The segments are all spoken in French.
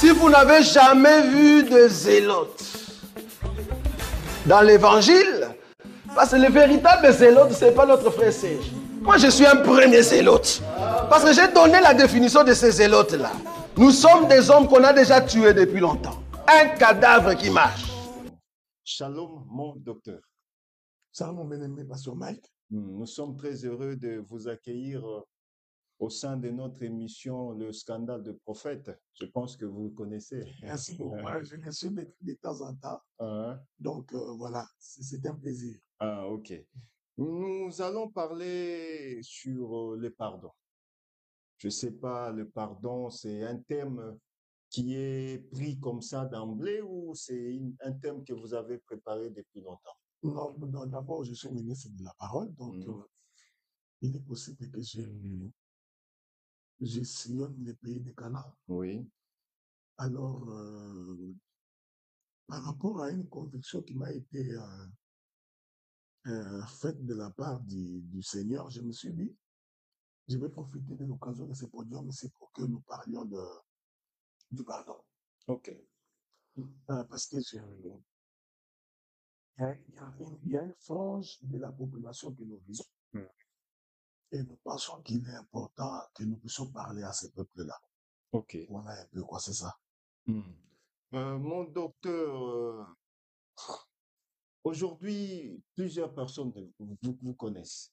Si vous n'avez jamais vu de zélotes dans l'évangile, parce que le véritable zélote, ce n'est pas notre frère Serge. Moi, je suis un premier zélote. Parce que j'ai donné la définition de ces zélotes-là. Nous sommes des hommes qu'on a déjà tués depuis longtemps. Un cadavre qui marche. Shalom, mon docteur. Salut mon bien-aimé Pasteur Mike. Nous sommes très heureux de vous accueillir au sein de notre émission Le Scandale de Prophète. Je pense que vous connaissez. Merci beaucoup. Voilà, je les suis de temps en temps. Donc voilà, c'est un plaisir. Ah, ok. Nous allons parler sur le pardon. Je ne sais pas, le pardon, c'est un thème qui est pris comme ça d'emblée ou c'est un thème que vous avez préparé depuis longtemps? Non, d'abord, je suis ministre de la parole, donc il est possible que je sillonne les pays de Canaan. Oui. Alors, par rapport à une conviction qui m'a été faite de la part du Seigneur, je me suis dit, je vais profiter de l'occasion de ce podium ici pour que nous parlions du pardon. Ok. Parce que il y a une frange de la population que nous visons. Et nous pensons qu'il est important que nous puissions parler à ce peuple-là. Ok. Voilà un peu quoi, c'est ça. Mon docteur, aujourd'hui, plusieurs personnes vous connaissent.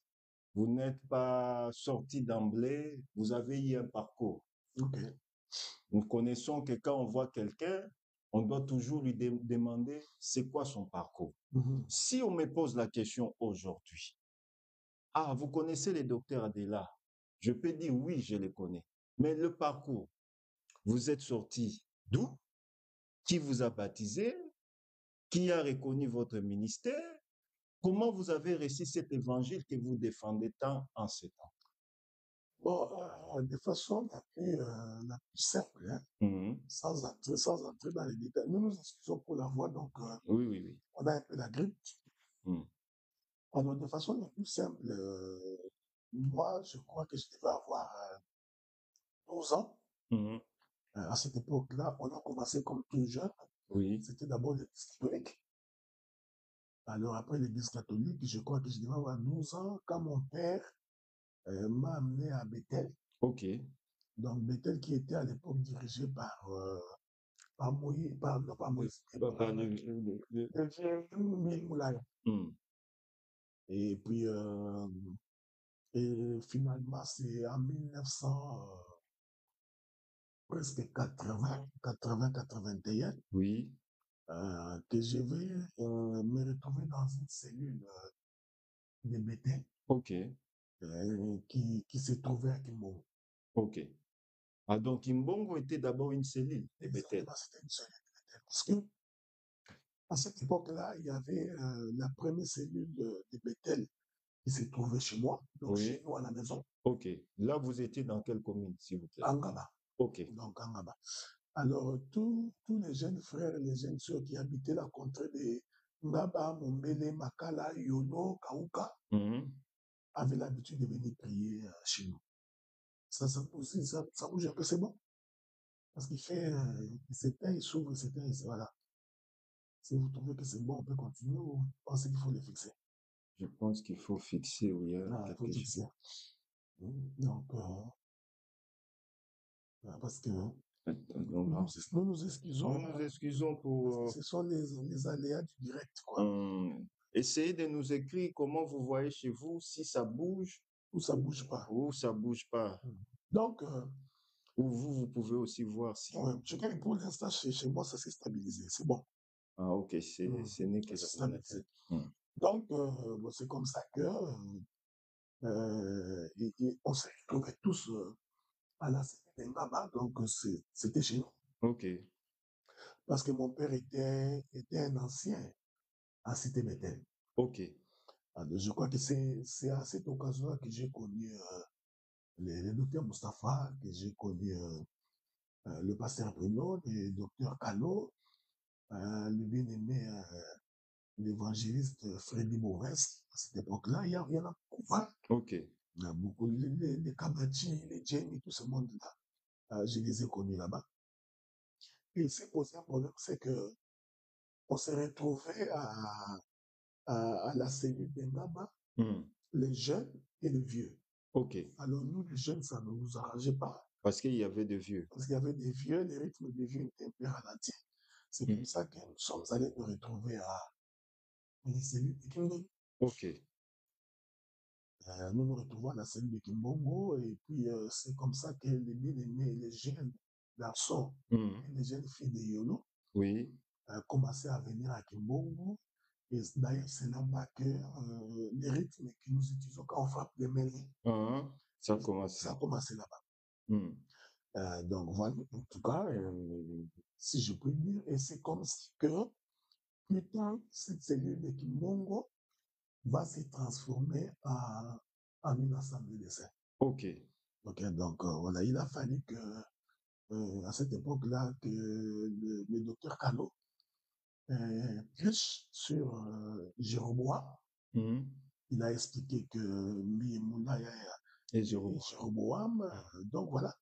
Vous n'êtes pas sorti d'emblée, vous avez eu un parcours. Ok. Nous connaissons que quand on voit quelqu'un, on doit toujours lui demander c'est quoi son parcours. Si on me pose la question aujourd'hui, ah, vous connaissez les docteurs Adela? Je peux dire oui, je les connais. Mais le parcours, vous êtes sorti d'où? Qui vous a baptisé? Qui a reconnu votre ministère? Comment vous avez reçu cet évangile que vous défendez tant en ce temps? Bon, de façon la plus simple, hein, sans entrer dans les détails. Nous nous excusons pour la voix, donc Oui. on a un peu la grippe. Alors, de façon la plus simple, moi, je crois que je devais avoir 12 ans. À cette époque-là, on a commencé comme tout jeune. Oui. C'était d'abord l'Église catholique. Alors, après l'Église catholique, je crois que je devais avoir 12 ans quand mon père m'a amené à Bethel. Ok. Donc, Bethel qui était à l'époque dirigé par Moïse, non pas Moïse, le vieux Moulaya. Et puis, et finalement, c'est en 1900, presque 81, Oui. que je vais me retrouver dans une cellule de Bethel. Ok. Qui se trouvait à Kimbongo. Ok. Ah, donc Kimbongo était d'abord une cellule de Bethel. C'était une cellule de Bethel. Parce que à cette époque-là, il y avait la première cellule de Bethel qui se trouvait chez moi, donc chez nous à la maison. Ok. Là, vous étiez dans quelle commune, s'il vous plaît? Angaba. Ok. Donc Angaba. Alors, tous les jeunes frères et les jeunes sœurs qui habitaient la contrée de Ngaba, Mombele, Makala, Yono, Kauka, avaient l'habitude de venir prier chez nous. Ça bouge un peu, c'est bon. Parce qu'il fait, il s'éteint, il s'ouvre, il s'éteint, voilà. Si vous trouvez que c'est bon, on peut continuer ou vous pensez qu'il faut le fixer? Je pense qu'il faut fixer, oui. Il faut fixer. Donc, parce que nous nous excusons. Nous nous excusons pour... Ce sont les aléas du direct, quoi. Essayez de nous écrire comment vous voyez chez vous, si ça bouge. Ou ça bouge pas. Ou ça bouge pas. Donc, ou vous pouvez aussi voir si... je crois que pour l'instant, chez moi, ça s'est stabilisé. C'est bon. Ah, ok. Ce n'est que stabilisé. Donc, c'est comme ça que on s'est retrouvés tous à la cité d'Engaba, donc c'était chez nous. Ok. Parce que mon père était un ancien à Cité Bethel. Ok. Alors, je crois que c'est à cette occasion-là que j'ai connu le docteur Mustapha, que j'ai connu le pasteur Bruno, le docteur Cano, le bien-aimé l'évangéliste Freddy Mauvès. À cette époque-là, il y en a beaucoup. Ok. Il y a beaucoup, les Kabachi, les Jamie, tout ce monde-là. Je les ai connus là-bas. Et il s'est posé un problème, c'est que on s'est retrouvé à la cellule des Ngaba, les jeunes et les vieux. Ok. Alors nous, les jeunes, ça ne nous arrangeait pas. Parce qu'il y avait des vieux. Parce qu'il y avait des vieux, les rythmes des vieux étaient un peu ralentis. C'est comme ça que nous sommes allés nous retrouver à la cellule de Kimbongo. Ok. Nous nous retrouvons à la cellule de Kimbongo et puis c'est comme ça que les bien-aimés, les jeunes garçons et les jeunes filles de Yolo commençaient à venir à Kimbongo. Et d'ailleurs, c'est là-bas que les rythmes que nous utilisons quand on frappe les mêlées, ça a commencé. Ça a commencé là-bas. Donc voilà, en tout cas, si je puis dire, et c'est comme si que plus tard, cette cellule de Kimbongo va se transformer en une assemblée de saints. Ok. Ok, donc voilà, il a fallu que, à cette époque-là, que le docteur Kano plus sur Jéroboam. Il a expliqué que Mimouna et Jéroboam. Donc voilà.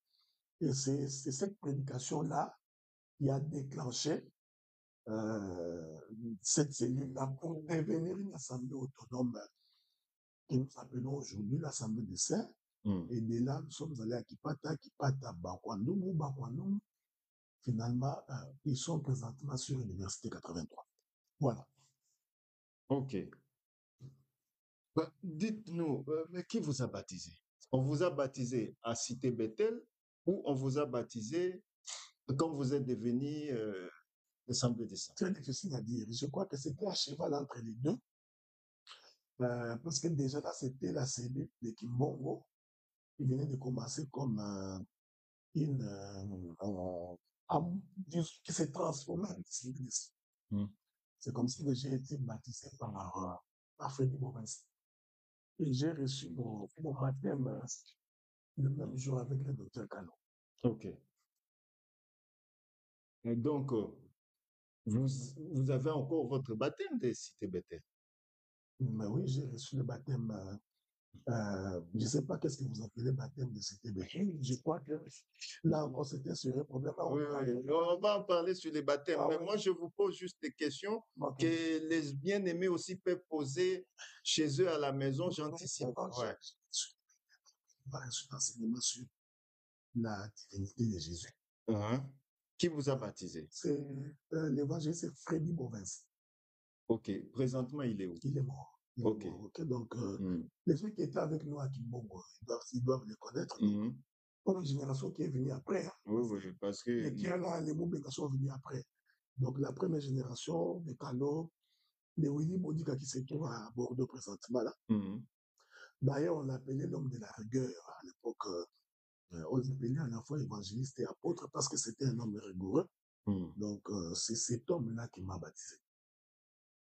Et c'est cette prédication-là qui a déclenché cette cellule-là pour devenir une assemblée autonome que nous appelons aujourd'hui l'Assemblée des Saints. Et de là, nous sommes allés à Kipata, Bakwandoum. Finalement, ils sont présentement sur l'Université 83. Voilà. Ok. Bah, dites-nous, mais qui vous a baptisé? On vous a baptisé à Cité Bethel ou on vous a baptisé quand vous êtes devenu l'Assemblée des Saints? Très difficile à dire. Je crois que c'était à cheval entre les deux. Parce que déjà là, c'était la cellule de Kimbongo. Il venait de commencer comme disons, qui s'est transformé en cellule des Saints. C'est comme si j'ai été baptisé par Freddy Bovens. Et j'ai reçu mon baptême le même jour avec le docteur Kano. Ok. Et donc, vous avez encore votre baptême de Cité Bethel? Mais oui, j'ai reçu le baptême. Je ne sais pas qu'est-ce que vous appelez baptême de Cité Bethel. Je crois que là encore, c'était sur un problème. Oui, on va en parler sur les baptêmes. Mais moi, je vous pose juste des questions que les bien-aimés aussi peuvent poser chez eux à la maison. J'anticipe. Ouais. Reçu l'enseignement sur la divinité de Jésus. Qui vous a baptisé? C'est l'évangéliste, c'est Freddy Bovens. Ok. Présentement, il est où? Il est mort. Ok. Okay. Donc, les gens qui étaient avec nous à Kimbongo, ils doivent le connaître. Pour la génération qui est venue après. Oui, parce que... Les Kiala, les Moubenga sont venus après. Donc, la première génération, les Kalo, les Willy Bodika qui se trouvent à Bordeaux présentement là. D'ailleurs, on l'appelait l'homme de la rigueur à l'époque. On l'appelait à la fois évangéliste et apôtre parce que c'était un homme rigoureux. Donc, c'est cet homme-là qui m'a baptisé.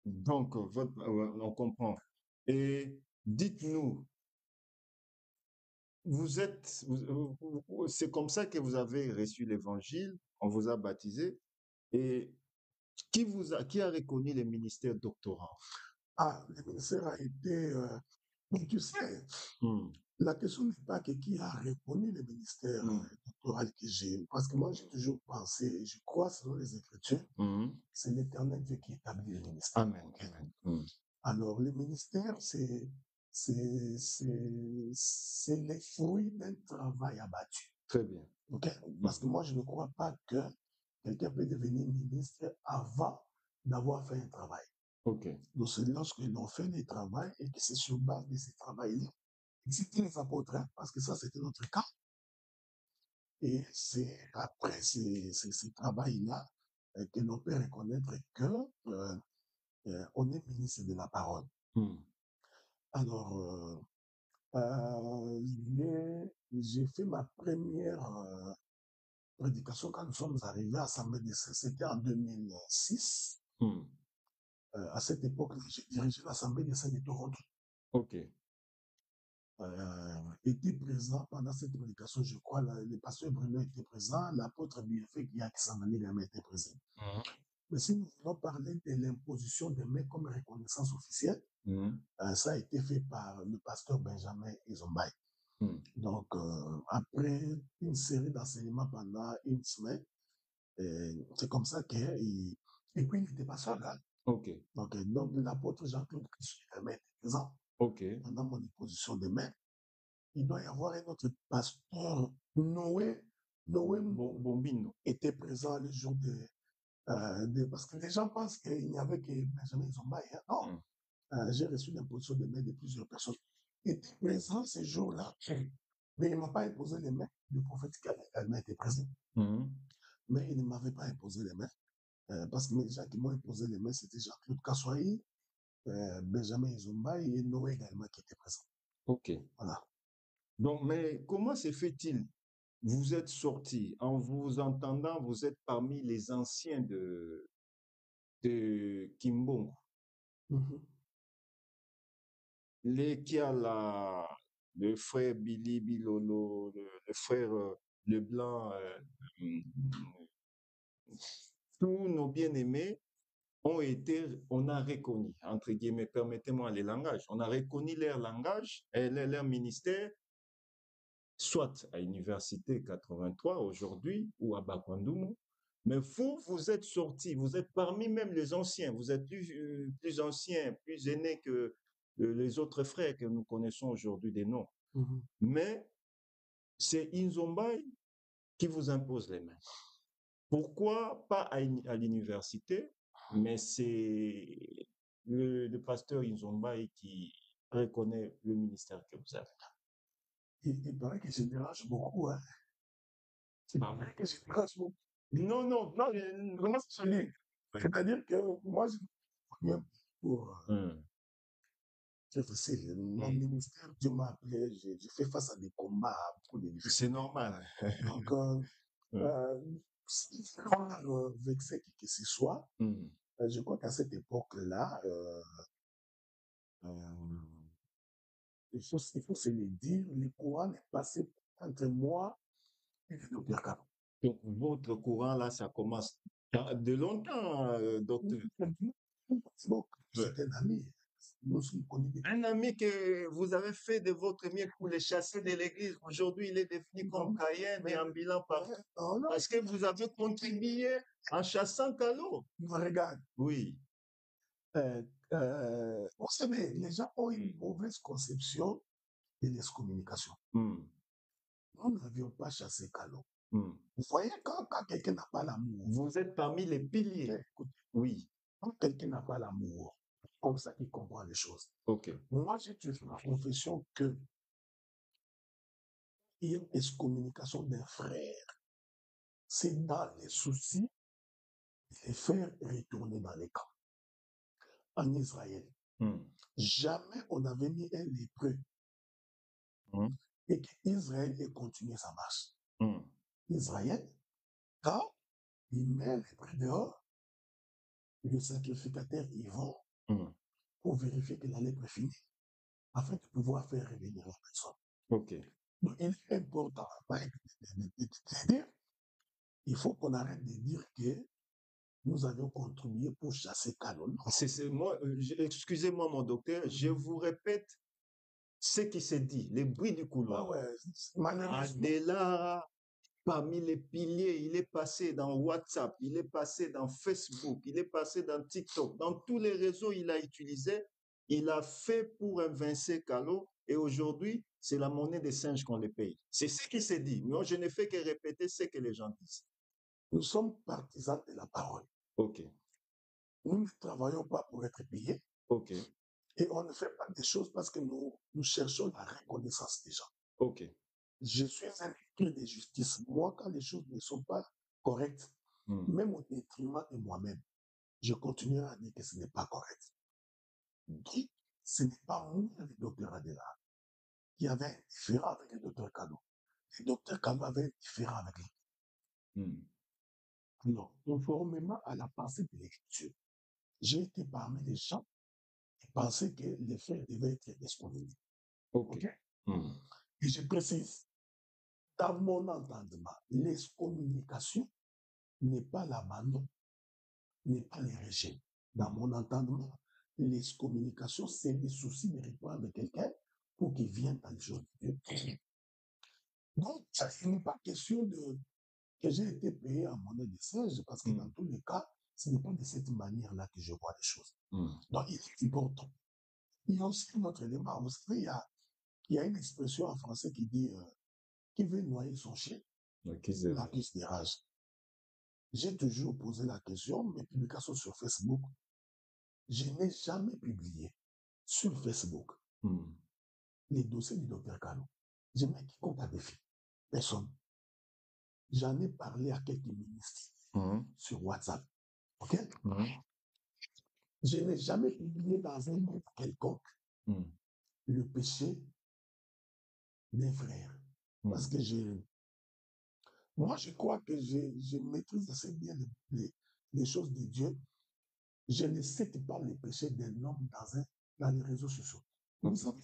Donc, on comprend. Et dites-nous, c'est comme ça que vous avez reçu l'évangile, on vous a baptisé. Et qui a reconnu le ministère doctoral? Ah, le ministère a été... mais tu sais, la question n'est pas que qui a reconnu le ministère doctoral que j'ai. Parce que moi, j'ai toujours pensé, je crois selon les Écritures, c'est l'Éternel Dieu qui établit le ministère. Amen. Alors, le ministère, c'est les fruits d'un travail abattu. Très bien. Okay? Parce que moi, je ne crois pas que quelqu'un peut devenir ministre avant d'avoir fait un travail. Ok. Donc, c'est lorsque l'on fait le travail et que c'est sur base de ce travail-là, c'était les apôtres, parce que ça, c'était notre cas. Et c'est après ce travail-là que l'on peut reconnaître que on est ministre de la parole. Alors, j'ai fait ma première prédication quand nous sommes arrivés à l'Assemblée des Saints, c'était en 2006. À cette époque-là, j'ai dirigé l'Assemblée des Saints de Toronto. Ok. Était présent pendant cette prédication, je crois, le pasteur Bruno était présent, l'apôtre Bienfait qui s'en allait également était présent. Mais si nous voulons parler de l'imposition des mains comme reconnaissance officielle, ça a été fait par le pasteur Benjamin Izombaï. Donc, après une série d'enseignements pendant une semaine, C'est comme ça que... Et puis, il n'était pas seul. Hein. Ok. Donc l'apôtre Jean-Claude Christ était présent Ok. pendant mon imposition de main. Il doit y avoir un autre pasteur, Noé Bombino était présent le jour parce que les gens pensent qu'il n'y avait que Benjamin Zombaï. Hein. Non, j'ai reçu l'imposition de main de plusieurs personnes. Il était présent ce jour-là, mais il ne m'a pas imposé les mains. Le prophète également était présent. Mais il ne m'avait pas imposé les mains, parce que les gens qui m'ont imposé les mains, c'était Jean-Claude Kassoaï, Benjamin Zombaï et Noé également qui étaient présents. Ok. Voilà. Donc, mais comment se fait-il? Vous êtes sorti, en vous entendant, vous êtes parmi les anciens de Kimbongo. Qui a le frère Billy Bilolo, le frère Leblanc, tous nos bien-aimés on a reconnu, entre guillemets, permettez-moi les langages, on a reconnu leur langage et leur ministère, soit à l'Université 83 aujourd'hui ou à Bakwandoumou, mais vous êtes sortis, vous êtes parmi même les anciens, vous êtes plus anciens, plus aînés que les autres frères que nous connaissons aujourd'hui des noms. Mais c'est Inzombaï qui vous impose les mains. Pourquoi pas à l'université, mais c'est le pasteur Inzombaï qui reconnaît le ministère que vous avez. Il paraît que je dérange beaucoup. Hein. Il paraît que je dérange beaucoup. Non, vraiment c'est c'est-à-dire que moi, je pour c'est facile. Mon ministère, Dieu m'a appelé, j'ai fait face à des combats, beaucoup de difficultés. C'est normal. Donc, sans vexer qui que ce soit, je crois qu'à cette époque-là, il faut se le dire, le courant est passé entre moi et le docteur Caro. Donc, votre courant, là, ça commence de longtemps, docteur. C'est un ami. Nous sommes connus. Un ami que vous avez fait de votre mieux pour les chasser de l'église. Aujourd'hui, il est défini comme Cayenne et ambulant partout. Parce que vous avez contribué en chassant Calo. Regarde. Oui. Vous savez, les gens ont une mauvaise conception de l'excommunication. Nous n'avions pas chassé Calo. Vous voyez, quand quelqu'un n'a pas l'amour. Vous êtes parmi les piliers. Écoutez, oui. Quand quelqu'un n'a pas l'amour, comme ça qu'il comprend les choses. Ok. Moi, j'ai fait la confession que il y a une excommunication d'un frère. C'est dans les soucis de les faire retourner dans les camps. En Israël, jamais on n'avait mis un lépreux et qu'Israël ait continué sa marche. Israël, quand il met les lépreux dehors, le sacrificateur y va pour vérifier que la lèpre est finie, afin de pouvoir faire revenir la personne. Ok. Donc, il est important de dire, il faut qu'on arrête de dire que nous avions contribué pour chasser Calo. Excusez-moi, mon docteur, je vous répète ce qui s'est dit, les bruits du couloir. Adela, parmi les piliers, il est passé dans WhatsApp, il est passé dans Facebook, il est passé dans TikTok, dans tous les réseaux il a utilisé, il a fait pour évincer Calo et aujourd'hui, c'est la monnaie des singes qu'on les paye. C'est ce qui s'est dit. Moi, je ne fais que répéter ce que les gens disent. Nous sommes partisans de la parole. Ok. Nous ne travaillons pas pour être payés. Ok. Et on ne fait pas des choses parce que nous cherchons la reconnaissance des gens. Ok. Je suis un esprit de justice. Moi, quand les choses ne sont pas correctes, même au détriment de moi-même, je continuerai à dire que ce n'est pas correct. Donc, ce n'est pas moi, le docteur Adela, qui avait un différent avec le docteur Kano. Le docteur Kano avait un différent avec lui. Alors, conformément à la pensée de l'écriture, j'ai été parmi les gens qui pensaient que les frères devaient être excommuniés. Ok? Et je précise, dans mon entendement, l'excommunication n'est pas l'abandon, n'est pas le rejet. Dans mon entendement, l'excommunication, c'est le souci de répondre à quelqu'un pour qu'il vienne dans les choses de Dieu. Donc, ce n'est pas question que j'ai été payé en monnaie de siège, parce que dans tous les cas, ce n'est pas de cette manière-là que je vois les choses. Donc, il est important. Il y a aussi un autre élément. Vous savez, il y a une expression en français qui dit qui veut noyer son chien, l'accuse des rages. J'ai toujours posé la question, mes publications sur Facebook, je n'ai jamais publié sur Facebook les dossiers du docteur Kano. Je n'ai quiconque à défi. Personne. J'en ai parlé à quelques ministres sur WhatsApp. OK? Je n'ai jamais publié dans un groupe quelconque le péché d'un frère. Parce que moi, je crois que je maîtrise assez bien les choses de Dieu. Je ne cite pas les péchés d'un homme dans les réseaux sociaux. Vous savez,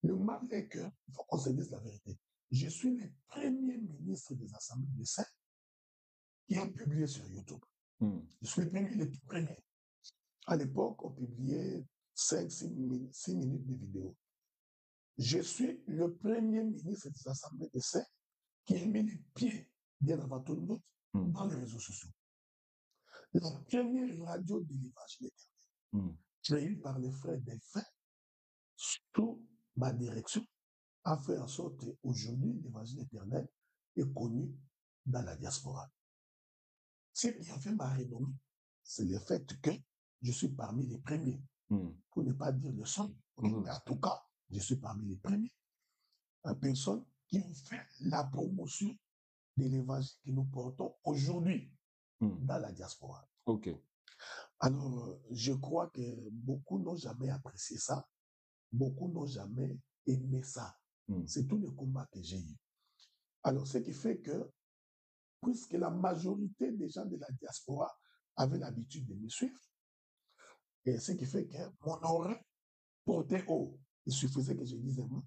le mal est que, il faut qu'on se dise la vérité, je suis le premier ministre des Assemblées de Saint qui a publié sur YouTube. Je suis le tout premier. À l'époque, on publiait 5-6 minutes de vidéo. Je suis le premier ministre des Assemblées de Saint qui a mis les pieds, bien avant tout le monde, dans les réseaux sociaux. La première radio de l'Évangile éternel, créée par les frères Delphin, sous ma direction, a fait en sorte qu'aujourd'hui, l'Évangile éternel est connu dans la diaspora. Ce qui a fait ma renommée, c'est le fait que je suis parmi les premiers, pour ne pas dire le seul, mais en tout cas, je suis parmi les premiers personnes qui ont fait la promotion de l'évangile que nous portons aujourd'hui dans la diaspora. OK. Alors, je crois que beaucoup n'ont jamais apprécié ça, beaucoup n'ont jamais aimé ça. C'est tout le combat que j'ai eu. Alors, ce qui fait que, puisque la majorité des gens de la diaspora avaient l'habitude de me suivre, et ce qui fait que mon oreille portait haut. Il suffisait que je dise un mot.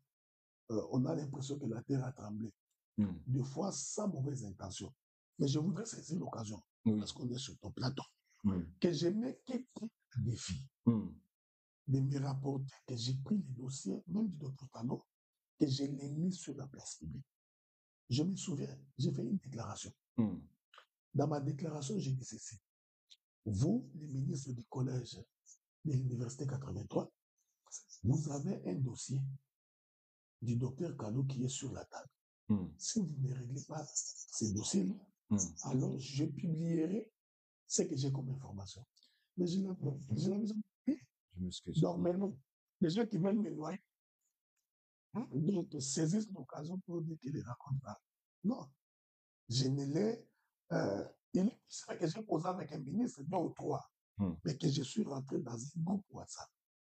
On a l'impression que la terre a tremblé. Des fois, sans mauvaise intention. Mais je voudrais saisir l'occasion, parce qu'on est sur ton plateau, que je mets quelques défis de me rapporter, que j'ai pris les dossiers, même du docteur Kano, que je l'ai mis sur la place publique. Je me souviens, j'ai fait une déclaration. Dans ma déclaration, j'ai dit ceci. Vous, les ministres du collège de l'Université 83, vous avez un dossier du docteur Kano qui est sur la table. Si vous ne réglez pas ces dossiers-là, alors je publierai ce que j'ai comme information. Mais je n'ai jamais dit. Je m'excuse. Donc maintenant, les gens qui veulent me noyer, donc saisissent l'occasion pour dire qu'ils les racontent pas. Non. Je ne l'ai. Il est que j'ai posé avec un ministre, 2 ou 3, mais que je suis rentré dans un groupe WhatsApp.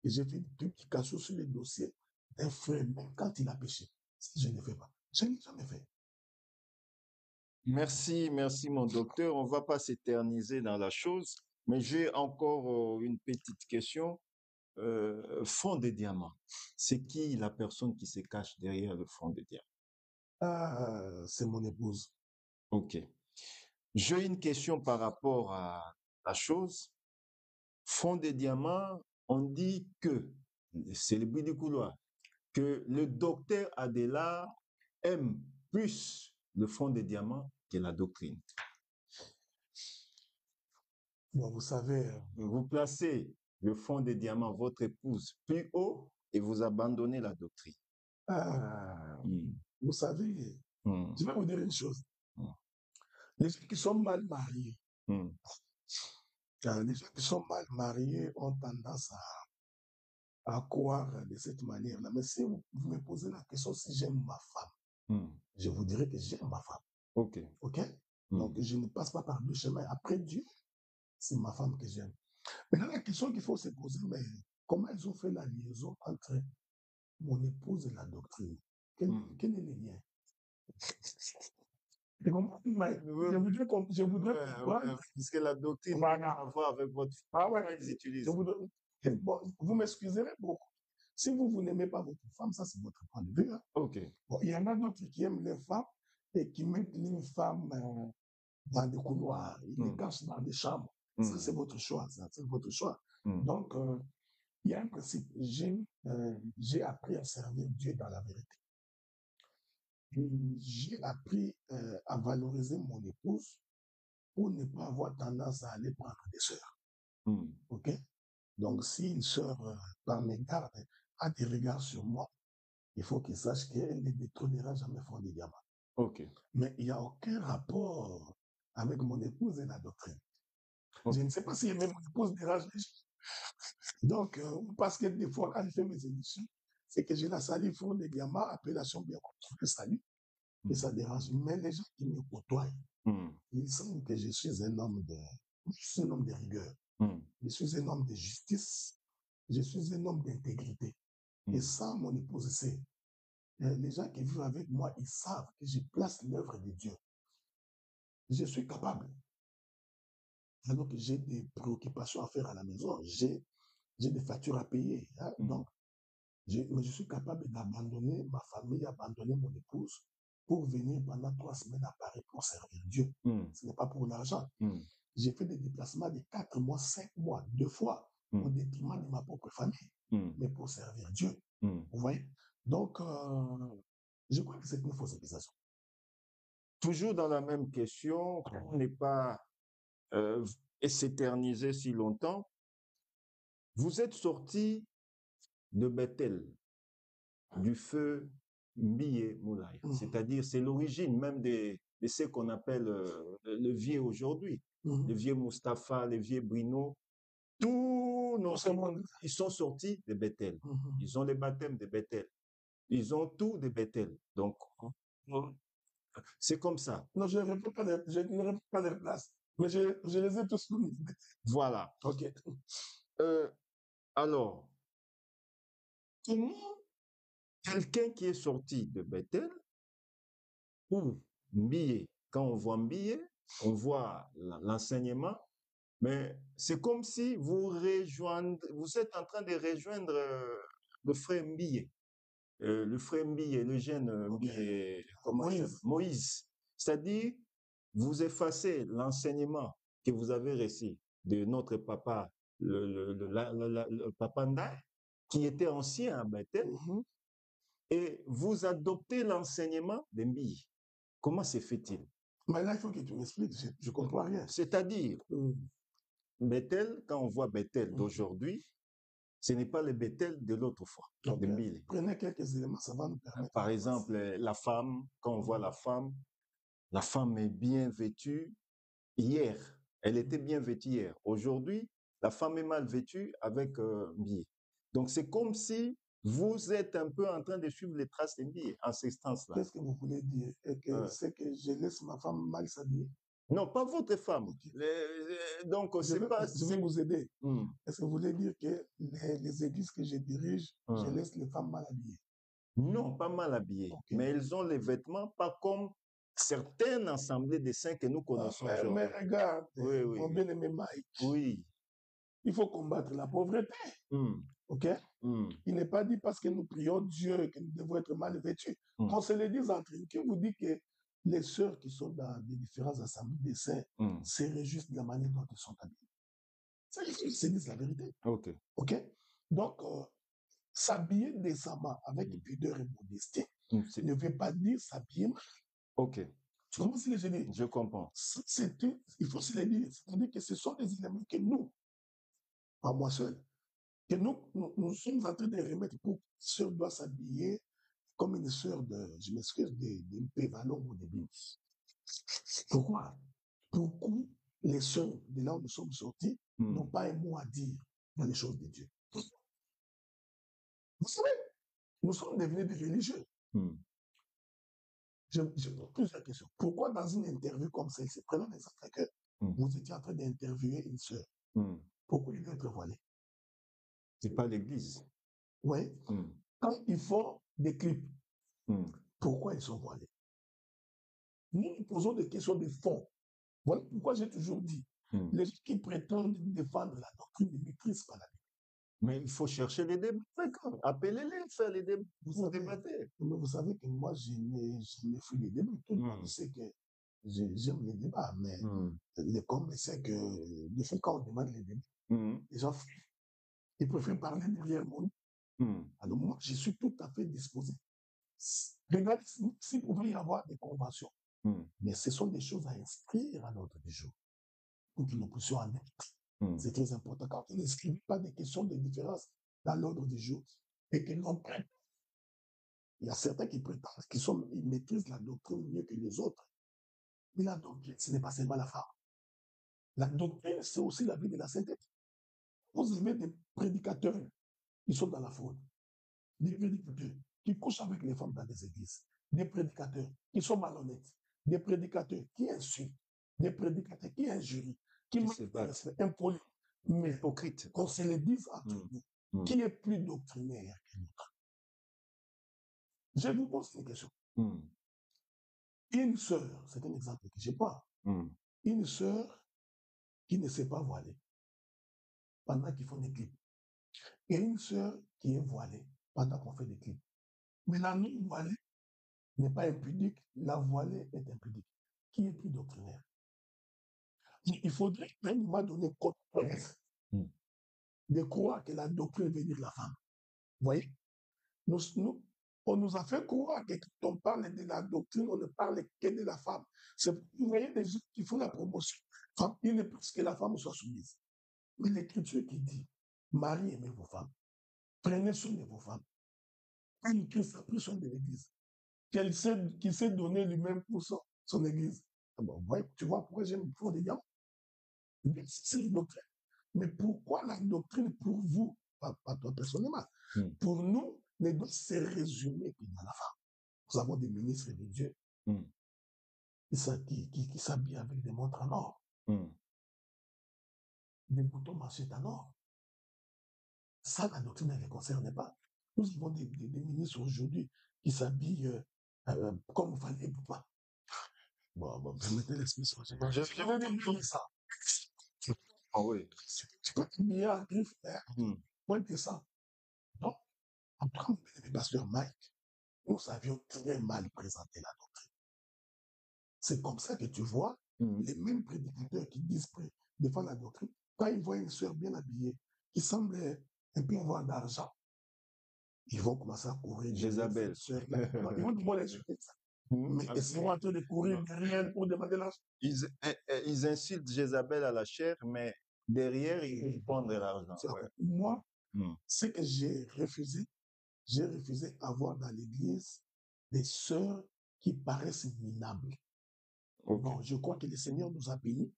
Et j'ai fait une publication sur les dossiers d'un frère, même quand il a péché. Ça, je ne fais pas. Je n'ai jamais fait. Merci, merci mon docteur. On ne va pas s'éterniser dans la chose, mais j'ai encore une petite question. Fond des diamants, c'est qui la personne qui se cache derrière le fond des diamants? C'est mon épouse. OK. J'ai une question par rapport à la chose. Fond des diamants, on dit que, c'est le bruit du couloir, que le docteur Adela aime plus le fond des diamants que la doctrine. Bon, vous savez... Vous placez le fond des diamants, votre épouse, plus haut et vous abandonnez la doctrine. Vous savez, je vais vous dire une chose. Les gens qui sont mal mariés, les gens qui sont mal mariés ont tendance à croire de cette manière-là. Mais si vous me posez la question si j'aime ma femme, je vous dirais que j'aime ma femme. OK. OK? Donc, je ne passe pas par deux chemins. Après Dieu, c'est ma femme que j'aime. Maintenant, la question qu'il faut se poser, mais comment ils ont fait la liaison entre mon épouse et la doctrine? Quel est le lien? Je voudrais parce que la doctrine a à voir avec votre femme. Ils utilisent. Bon, vous m'excuserez beaucoup. Si vous n'aimez pas votre femme, ça c'est votre point de vue. Hein? OK. Bon, il y en a d'autres qui aiment les femmes et qui mettent les femmes dans des couloirs, ils les cachent dans des chambres. Ça c'est votre choix. C'est votre choix. Donc, il y a un principe. J'ai appris à servir Dieu dans la vérité. j'ai appris à valoriser mon épouse pour ne pas avoir tendance à aller prendre des sœurs. OK? Donc, si une sœur, par mégarde, a des regards sur moi, il faut qu'il sache qu'elle ne détrônera jamais Front des Diamants. OK. Mais il n'y a aucun rapport avec mon épouse et la doctrine. Je ne sais pas si même mon épouse dérange les gens. Donc, parce que des fois, quand je fais mes émissions, c'est que je la salue Front des Diamants, appellation bien compris, salut, et ça dérange. Mais les gens qui me côtoient, ils sentent que je suis un homme de rigueur. Je suis un homme de justice. Je suis un homme d'intégrité. Et ça, mon épouse sait. Les gens qui vivent avec moi, ils savent que je place l'œuvre de Dieu. Je suis capable. Alors que j'ai des préoccupations à faire à la maison, j'ai des factures à payer. Hein? Donc, mais je suis capable d'abandonner ma famille, abandonner mon épouse pour venir pendant 3 semaines à Paris pour servir Dieu. Ce n'est pas pour l'argent. J'ai fait des déplacements de 4 mois, 5 mois, 2 fois, au détriment de ma propre famille, mais pour servir Dieu. Vous voyez? Donc, je crois que c'est une fausse accusation. Toujours dans la même question, on n'est pas s'éterniser si longtemps. Vous êtes sorti de Bethel, du feu Mbié Moulay, c'est-à-dire c'est l'origine même de ce qu'on appelle le vieux aujourd'hui, le vieux Mustapha, le vieux Bruno, tous nos ils sont sortis de Bethel. Ils ont les baptêmes de Bethel. Ils ont tout de Bethel. Donc, c'est comme ça. Non, je ne réponds pas de place, mais je les ai tous connus. Voilà. OK. Alors, comment quelqu'un qui est sorti de Bethel ou Mbié, quand on voit Mbié, on voit l'enseignement, mais c'est comme si vous êtes en train de rejoindre le frère Mbié. Le frère Mbié, le jeune Mbié, Moïse. C'est-à-dire, vous effacez l'enseignement que vous avez reçu de notre papa, le papa Ndaye, qui était ancien à Bethel, et vous adoptez l'enseignement de Mbié. Comment se fait-il? Mais là, il faut que tu m'expliques, je ne comprends rien. C'est-à-dire, Bethel, quand on voit Bethel d'aujourd'hui, ce n'est pas le Bethel de l'autre fois, de Mbili. Prenez quelques éléments, ça va nous permettre. Par exemple, la femme, quand on voit la femme est bien vêtue hier. Elle était bien vêtue hier. Aujourd'hui, la femme est mal vêtue avec Mbili. Donc, c'est comme si vous êtes un peu en train de suivre les traces de Mbili en ce sens-là. Qu'est-ce que vous voulez dire? C'est que je laisse ma femme mal s'habiller? Non, pas votre femme. Donc, je vais vous aider. Est-ce que vous voulez dire que les églises que je dirige, je laisse les femmes mal habillées? Non, pas mal habillées. Mais elles ont les vêtements pas comme certaines assemblées de saints que nous connaissons aujourd'hui. Mais regarde, mon bien-aimé Mike. Oui. Il faut combattre la pauvreté. OK? Il n'est pas dit parce que nous prions Dieu que nous devons être mal vêtus. Qu'on se le dise entre nous. Qui vous dit que les sœurs qui sont dans les différentes assemblées des saints se réjouissent de la manière dont elles sont habillées? Ça, il faut qu'ils se disent la vérité. OK? Donc, s'habiller décemment avec pudeur et modestie ne veut pas dire s'habiller mal. OK. Tu comprends ce que je dis? Je comprends. Il faut se le dire. C'est-à-dire que ce sont des éléments que nous, pas moi seul, que nous sommes en train de remettre pour une sœur doit s'habiller comme une sœur je m'excuse, de Pévalon ou de Bins. Pourquoi? Pourquoi les sœurs de là où nous sommes sortis n'ont pas un mot à dire dans les choses de Dieu? Vous savez, nous sommes devenus des religieux. Je pose plusieurs questions. Pourquoi dans une interview comme celle-ci, prenons l'exemple que vous étiez en train d'interviewer une sœur, pourquoi il doit être voilé? C'est pas l'église. Oui. Quand ils font des clips, pourquoi ils sont voilés? Nous posons des questions de fond. Voilà pourquoi j'ai toujours dit, les gens qui prétendent défendre la doctrine ne maîtrisent pas la Bible. Mais il faut chercher les débats. Appelez-les, faire les débats. Vous débattez. Mais vous savez que moi, je me fais les débats. Tout le monde sait que j'aime les débats, mais le comble, c'est que des fois, quand on demande les débats, les gens fuient. Ils préfèrent parler derrière moi. Alors moi, je suis tout à fait disposé Regardez s'il pouvait y avoir des conventions. Mais ce sont des choses à inscrire à l'ordre du jour pour que nous puissions en être. C'est très important. Quand on n'inscrit pas des questions de différence dans l'ordre du jour et que l'on prenne, il y a certains qui prétendent qu'ils maîtrisent la doctrine mieux que les autres. Mais la doctrine, ce n'est pas seulement la femme. La doctrine, c'est aussi la vie de la sainteté. Vous avez des prédicateurs qui sont dans la fraude, des prédicateurs qui couchent avec les femmes dans des églises, des prédicateurs qui sont malhonnêtes, des prédicateurs qui insultent, des prédicateurs qui injurient, qui sont impolis, mais hypocrites. Qu'on se le dise entre nous, qui est plus doctrinaire que l'autre. Je vous pose une question. Une sœur, c'est un exemple que je prends, une sœur qui ne sait pas voiler pendant qu'ils font des clips, et une sœur qui est voilée pendant qu'on fait des clips. Mais la non-voilée n'est pas impudique, la voilée est impudique. Qui est plus doctrinaire? Il faudrait à un moment donné de croire que la doctrine veut dire la femme. Vous voyez? On nous a fait croire que quand on parle de la doctrine, on ne parle que de la femme. Vous voyez des gens qui font la promotion. Il n'est pas que la femme soit soumise. Mais l'Écriture qui dit, Marie, aimez vos femmes. Prenez soin de vos femmes. Comme Christ a pris soin de l'Église. Qui s'est donné lui-même pour son Église. Bon, tu vois pourquoi j'aime pour des diamants. C'est une doctrine. Mais pourquoi la doctrine pour vous, pas toi personnellement, pour nous, ne doit se résumer que dans la femme. Nous avons des ministres de Dieu qui s'habillent avec des montres en or, des boutons manchettes en or. Ça, la doctrine ne les concerne pas. Nous avons des ministres aujourd'hui qui s'habillent comme vous fallait pas. Bon, permettez l'expression. Je vais dire ça. Ah oui. Tu peux t'habiller en griffe, moins que ça. Donc, en tant que pasteur Mike, nous avions très mal présenté la doctrine. C'est comme ça que tu vois les mêmes prédicateurs qui disent défendre la doctrine, quand ils voient une sœur bien habillée, qui semble un peu avoir d'argent, ils vont commencer à courir. Jézabel. Ils vont demander les jeter ça. Mais ils sont en train de courir derrière pour demander l'argent. Ils insultent Jézabel à la chair, mais derrière, ils vont prendre l'argent. Ouais. Moi, ce que j'ai refusé avoir dans l'église des sœurs qui paraissent minables. Okay. Bon, je crois que le Seigneur nous a bénis.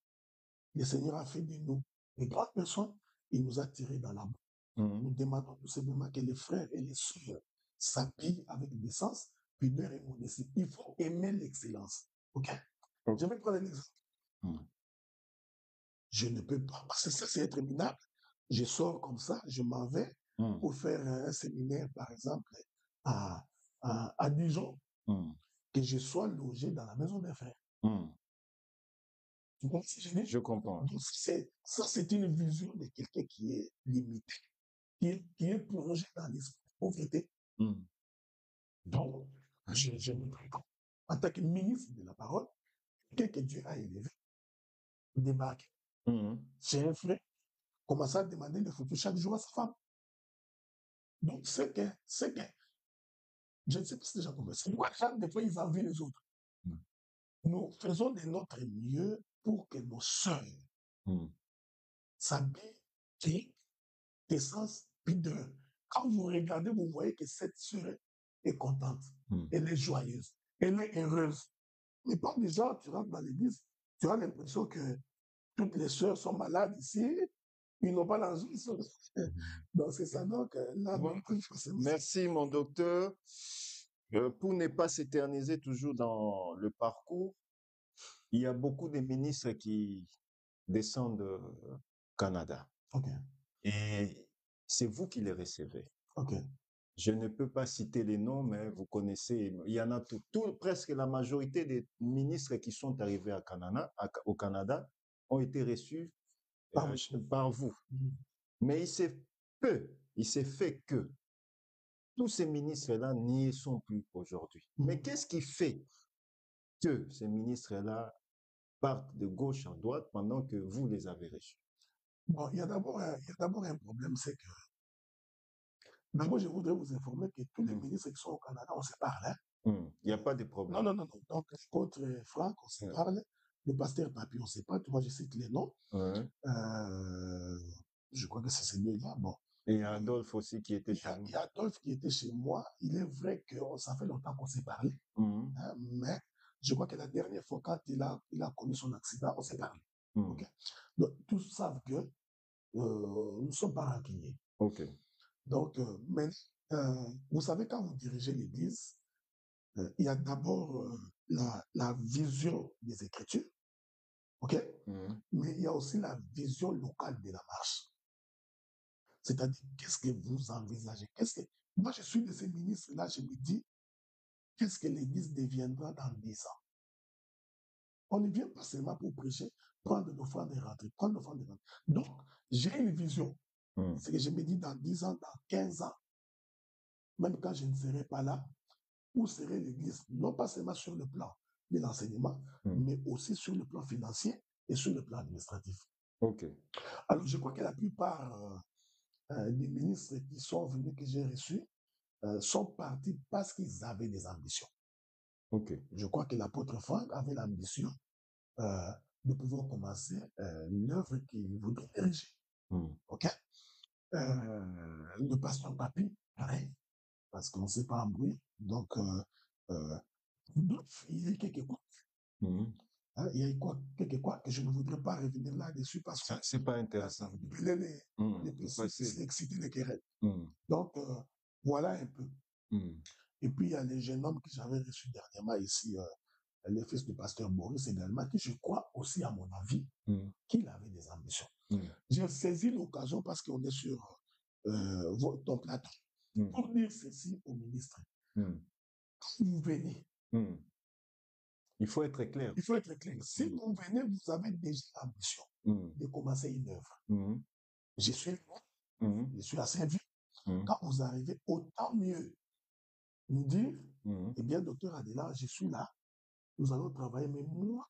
Le Seigneur a fait de nous des grandes personnes. Il nous a tirés dans la boue. Nous demandons tout simplement que les frères et les sœurs s'habillent avec décence, pudeur et modestie. Il faut aimer l'excellence. OK? Je vais prendre un exemple. Je ne peux pas, parce que ça, c'est être minable. Je sors comme ça, je m'en vais pour faire un séminaire, par exemple, à Dijon, que je sois logé dans la maison des frères. Tu comprends ce que je dis? Je comprends. Donc, ça, c'est une vision de quelqu'un qui est limité, qui est plongé dans l'esprit de pauvreté. Donc, je me prends en tant que ministre de la parole, quelqu'un que Dieu a élevé, débarque. J'ai un frère, commence à demander des photos chaque jour à sa femme. Donc, c'est que, je ne sais pas si déjà compris. C'est pourquoi des fois, ils envient les autres. Nous faisons de notre mieux pour que nos sœurs s'habillent, d'essence, pudeur. Quand vous regardez, vous voyez que cette sœur est contente, elle est joyeuse, elle est heureuse. Mais pas déjà, tu rentres dans l'église, tu as l'impression que toutes les sœurs sont malades ici, ils n'ont pas l'argent. Donc c'est ça, donc là, merci mon docteur. Pour ne pas s'éterniser toujours dans le parcours, il y a beaucoup de ministres qui descendent du Canada. Okay. Et c'est vous qui les recevez. Okay. Je ne peux pas citer les noms, mais vous connaissez, il y en a presque la majorité des ministres qui sont arrivés au Canada ont été reçus par vous. Mais il s'est fait que tous ces ministres-là n'y sont plus aujourd'hui. Mais qu'est-ce qui fait que ces ministres-là partent de gauche à droite pendant que vous les avez reçus? Bon, il y a d'abord un problème, c'est que D'abord, je voudrais vous informer que tous les ministres qui sont au Canada, on se parle. Hein? Il n'y a pas de problème. Non. Donc, contre Franck, on se parle. Le pasteur Papi, on ne sait pas. Moi, je cite les noms. Je crois que c'est celui-là. Bon. Et il y a Adolphe aussi qui était chez nous. Il y a Adolphe qui était chez moi. Il est vrai que ça fait longtemps qu'on s'est parlé. Hein, mais je crois que la dernière fois, quand il a connu son accident, on s'est parlé. Okay? Donc, tous savent que nous ne sommes pas rancuniers. OK. Donc, mais vous savez, quand vous dirigez l'Église, il y a d'abord la vision des Écritures, ok? Mais il y a aussi la vision locale de la marche. C'est-à-dire, qu'est-ce que vous envisagez? Moi, je suis de ces ministres-là, je me dis, qu'est-ce que l'Église deviendra dans 10 ans? On ne vient pas seulement pour prêcher, prendre l'offrande et rentrer, prendre l'offrande et rentrer. Donc, j'ai une vision. C'est que je me dis, dans 10 ans, dans 15 ans, même quand je ne serai pas là, où serait l'Église, non pas seulement sur le plan de l'enseignement, mais aussi sur le plan financier et sur le plan administratif. OK. Alors, je crois que la plupart des ministres qui sont venus, que j'ai reçus, sont partis parce qu'ils avaient des ambitions. OK. Je crois que l'apôtre Franck avait l'ambition de pouvoir commencer l'œuvre qu'il voudrait diriger. OK? Le pasteur Papi, pareil, parce qu'on ne sait pas embrouiller. Donc, il y a quelques quoi. Hein, il y a quelques quoi que je ne voudrais pas revenir là-dessus parce que c'est pas intéressant. Les principes, c'est exciter les querelles. Donc, voilà un peu. Et puis, il y a les jeunes hommes que j'avais reçus dernièrement ici, les fils du pasteur Boris également, qui je crois aussi, à mon avis, qu'il avait des ambitions. J'ai saisi l'occasion parce qu'on est sur ton plateau pour dire ceci au ministre. Quand vous venez, il faut être clair. Il faut être clair. Si vous venez, vous avez déjà l'ambition de commencer une œuvre. Je suis là, je suis assez vieux. Quand vous arrivez, autant mieux nous dire, eh bien, docteur Adela, je suis là, nous allons travailler, mais moi,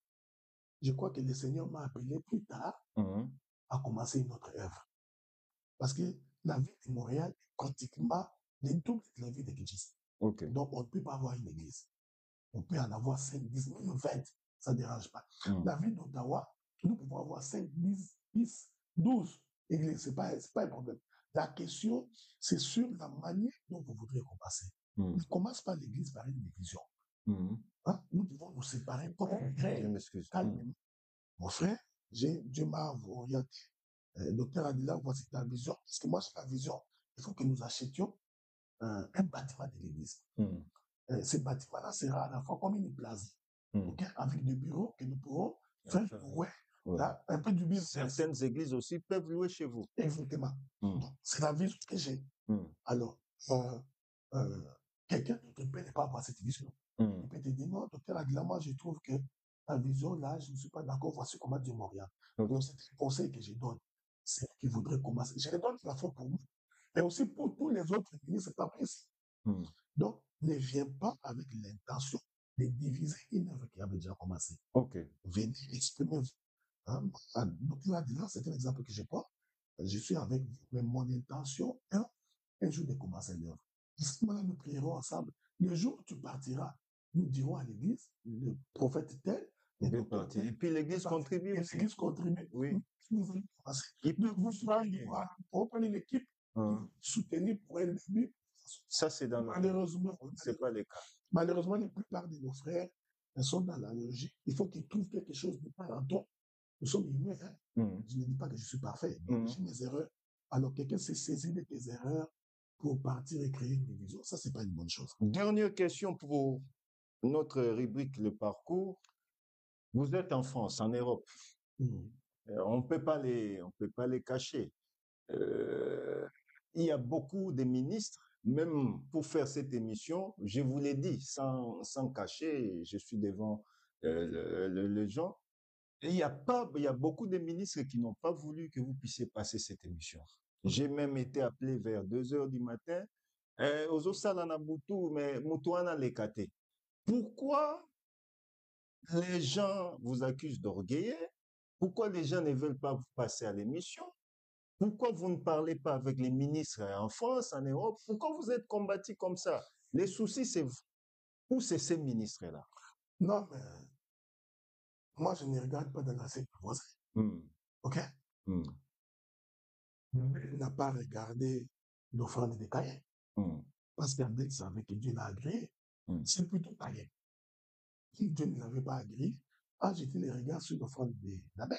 je crois que le Seigneur m'a appelé plus tard à commencer une autre œuvre. Parce que la vie de Montréal est pratiquement le double de la vie de l'église. Donc, on ne peut pas avoir une église. On peut en avoir 5, 10, même 20. Ça ne dérange pas. La ville d'Ottawa, nous pouvons avoir 5, 10, 12 églises. Ce n'est pas un problème. La question, c'est sur la manière dont vous voudrez commencer. Ne commence pas l'église par une division. Hein? Nous devons nous séparer comme un frère. Calmement. Mon frère, Dieu m'a orienté. Docteur Adila, voici ta vision. Parce que moi, j'ai la vision. Il faut que nous achetions un bâtiment de l'église. Ce bâtiment-là sera à la fois comme une place, avec des bureaux que nous pourrons faire là, un peu du business. Certaines églises aussi peuvent louer chez vous. Exactement. C'est la vision que j'ai. Alors, quelqu'un d'autre peut ne pas avoir cette vision. Il peut te dire, non, docteur Aguilar, moi, je trouve que ta vision, là, je ne suis pas d'accord, voici comment Dieu m'oriente. Donc, c'est un conseil que je donne. C'est qui voudrait commencer. Je le donne à la fois pour vous, mais aussi pour tous les autres ministres, c'est apprécié. Donc, ne viens pas avec l'intention de diviser une œuvre qui avait déjà commencé. Venez, exprimez-vous. Donc là, c'est un exemple que je prends. Je suis avec vous, mais mon intention est un jour de commencer l'œuvre. À ce moment-là, nous prierons ensemble. Le jour où tu partiras, nous dirons à l'église, le prophète tel, et puis l'église contribue. L'église contribue. Oui. Nous allons commencer. Vous prenez l'équipe, soutenir pour un début. Ça, c'est dans Malheureusement, c'est pas le cas. Malheureusement, la plupart de nos frères sont dans la logique. Il faut qu'ils trouvent quelque chose de part en toi. Nous sommes humains. Je ne dis pas que je suis parfait. J'ai mes erreurs. Alors, quelqu'un s'est saisi de tes erreurs pour partir et créer une division. Ça, c'est pas une bonne chose. Dernière question pour notre rubrique Le Parcours. Vous êtes en France, en Europe. On ne peut pas les cacher. Il y a beaucoup de ministres, même pour faire cette émission, je vous l'ai dit, sans cacher, je suis devant les gens. Et il y a beaucoup de ministres qui n'ont pas voulu que vous puissiez passer cette émission. J'ai même été appelé vers 2h du matin. Pourquoi les gens vous accusent d'orgueil? Pourquoi les gens ne veulent pas vous passer à l'émission? Pourquoi vous ne parlez pas avec les ministres en France, en Europe? Pourquoi vous êtes combattu comme ça? Les soucis, c'est vous ou c'est ces ministres-là? Non, mais moi, je ne regarde pas dans la scène voisin. OK? Il n'a pas regardé l'offrande de Caïn. Parce qu'Abel savait que Dieu l'a agréé. C'est plutôt Caïn. Si Dieu ne l'avait pas agréé, a jeté les regards sur l'offrande d'Abel.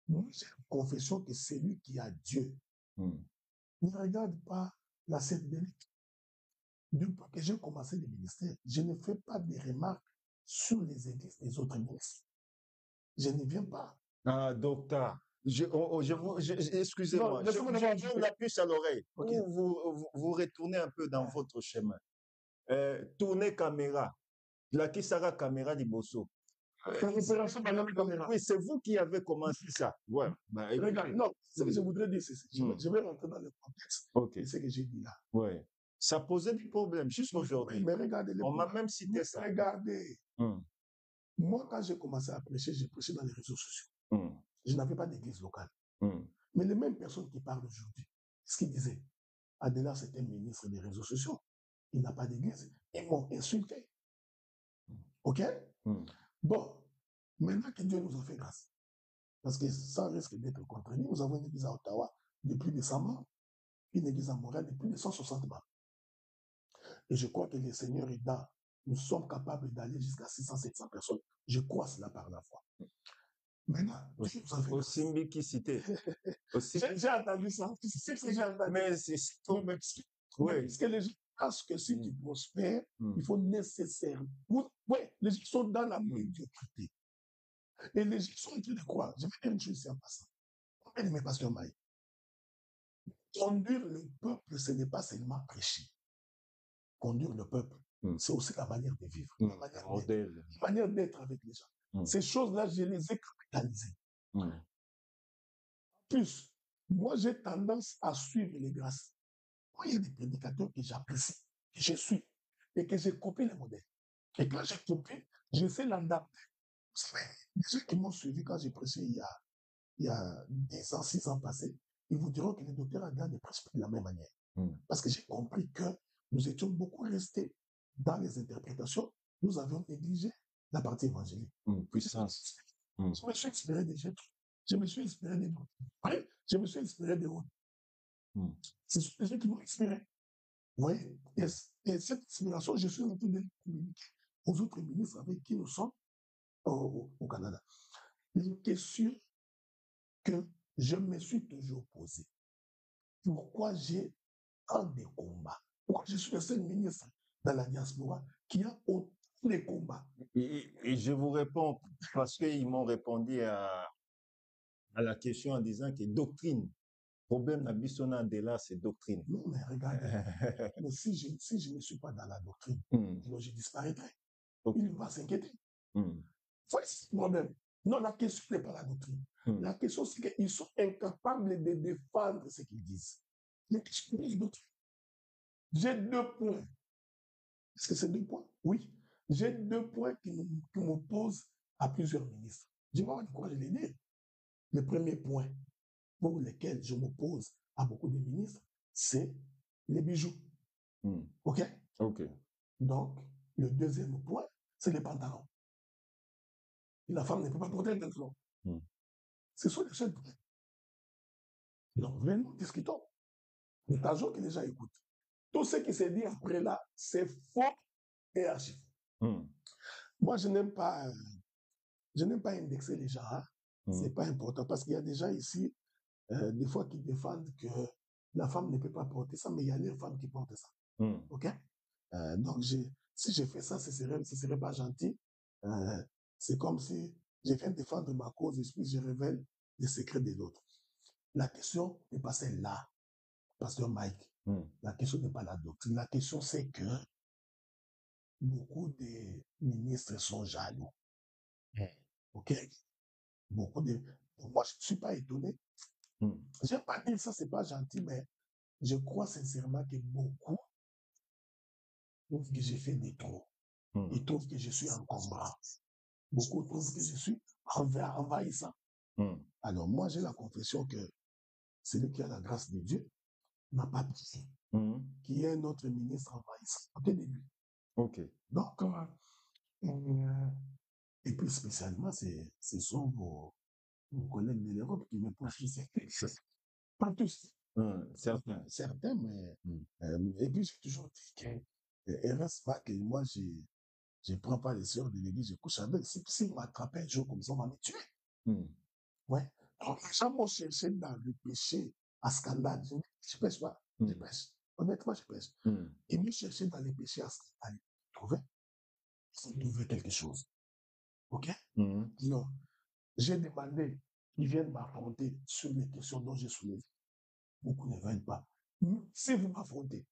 Moi, j'ai une confession que c'est lui qui a Dieu. Ne regarde pas la scène de lui. Depuis que j'ai commencé le ministère, je ne fais pas de remarques sur les églises des autres ministres. Je ne viens pas. Ah, docteur, excusez-moi, Non, je vous donne la puce à l'oreille. Okay. Vous retournez un peu dans votre chemin. Tournez caméra. La Kisara caméra d'Ibosso. Oui, c'est vous qui avez commencé ça. Ouais. Bah, regarde, non, ce que je voudrais dire, c'est je vais rentrer dans le contexte de ce que j'ai dit là. Oui. Ça posait des problèmes jusqu'à aujourd'hui. Mais regardez, on m'a même cité ça. Regardez. Moi, quand j'ai commencé à prêcher, j'ai prêché dans les réseaux sociaux. Je n'avais pas d'église locale. Mais les mêmes personnes qui parlent aujourd'hui, ce qu'ils disaient, Adela, c'est un ministre des réseaux sociaux. Il n'a pas d'église. Ils m'ont insulté. OK? Bon, maintenant que Dieu nous a fait grâce, parce que sans risque d'être contredit, nous avons une église à Ottawa de plus de 100 membres, une église à Montréal de plus de 160 membres. Et je crois que le Seigneur est dans. Nous sommes capables d'aller jusqu'à 600-700 personnes. Je crois cela par la foi. Maintenant, Dieu nous a fait grâce. J'ai entendu ça. C'est ce que j'ai entendu. Mais c'est parce que les gens pensent que si tu prospères, il faut nécessairement. Oui, les gens sont dans la médiocrité. Et les gens sont en train de croire. Je vais dire une chose ici en passant. Mais pasteur Maï, conduire le peuple, ce n'est pas seulement prêcher. Conduire le peuple, c'est aussi la manière de vivre, la manière d'être avec les gens. Ces choses-là, je les ai capitalisées. En plus, moi, j'ai tendance à suivre les grâces. Moi, il y a des prédicateurs que j'apprécie, que je suis, et que j'ai copié les modèles. Et quand j'ai copié, je sais l'adapter. Ceux qui m'ont suivi quand j'ai prêché il y a 10 ans, 6 ans passés, ils vous diront que le docteur Aga ne prêche pas de la même manière. Parce que j'ai compris que nous étions beaucoup restés dans les interprétations. Nous avions négligé la partie évangélique. Puissance. Je me suis inspiré des gens. Je me suis inspiré des autres. Je me suis inspiré des autres. C'est les gens qui m'ont inspiré. Oui. Et cette inspiration, je suis en train de la communiquer aux autres ministres avec qui nous sommes au Canada. Une question que je me suis toujours posée. Pourquoi j'ai un des combats? Pourquoi je suis le seul ministre dans la diaspora qui a autant de combats? Et je vous réponds parce qu'ils m'ont répondu à la question en disant que doctrine. Problème d'Abissona Adela, c'est doctrine. Non, mais regardez. Mais si je ne suis pas dans la doctrine, alors je disparaîtrai. Il ne va pas s'inquiéter. Voici le problème. Non, la question n'est pas la doctrine. La question, c'est qu'ils sont incapables de défendre ce qu'ils disent. La question est la doctrine. J'ai 2 points. Est-ce que c'est 2 points? Oui. J'ai 2 points qui m'opposent à plusieurs ministres. Je vais voir de quoi je les dis. Le premier point pour lequel je m'oppose à beaucoup de ministres, c'est les bijoux. OK? OK. Donc, le deuxième point, c'est les pantalons. Et la femme ne peut pas porter un pantalon. Ce sont les seuls points. Donc, venons, discutons. Le jour que les gens écoutent. Tout ce qui s'est dit après là, c'est faux et archi faux. Moi, je n'aime pas indexer les gens. Hein. C'est pas important parce qu'il y a des gens ici, des fois, qui défendent que la femme ne peut pas porter ça, mais il y a les femmes qui portent ça. OK? Donc, si je fais ça, ce serait pas gentil. C'est comme si je viens défendre ma cause et puis je révèle les secrets des autres. La question n'est pas celle-là, pasteur Mike. La question n'est pas la doctrine. La question, c'est que beaucoup de ministres sont jaloux. OK? Beaucoup de... Moi, je ne suis pas étonné. Je ne vais pas dire ça, c'est pas gentil, mais je crois sincèrement que beaucoup trouvent que j'ai fait des trop. Ils trouvent que je suis encombrant. Beaucoup trouvent que je suis envahissant. Alors, moi, j'ai la confession que celui qui a la grâce de Dieu n'a pas pitié. Qui est notre ministre envahissant. Côté de lui. Ok. Donc, et puis spécialement, ce sont vos collègues de l'Europe qui me posent ces questions. Pas tous. Certains. Certains, mais. Et puis, j'ai toujours dit que reste pas que moi, je ne prends pas les sœurs de l'église, je couche avec. S'ils m'attrapaient un jour comme ça, on va me tuer. Ouais. Alors, les gens m'ont cherché dans le péché à scandale. Je ne pêche pas. Je pêche. Honnêtement, je pêche. Ils m'ont cherché dans les péchés à scandale. Ils ont trouvé quelque chose. OK? Non. J'ai demandé qu'ils viennent m'affronter sur les questions dont j'ai soulevé. Beaucoup ne veulent pas. Si vous m'affrontez,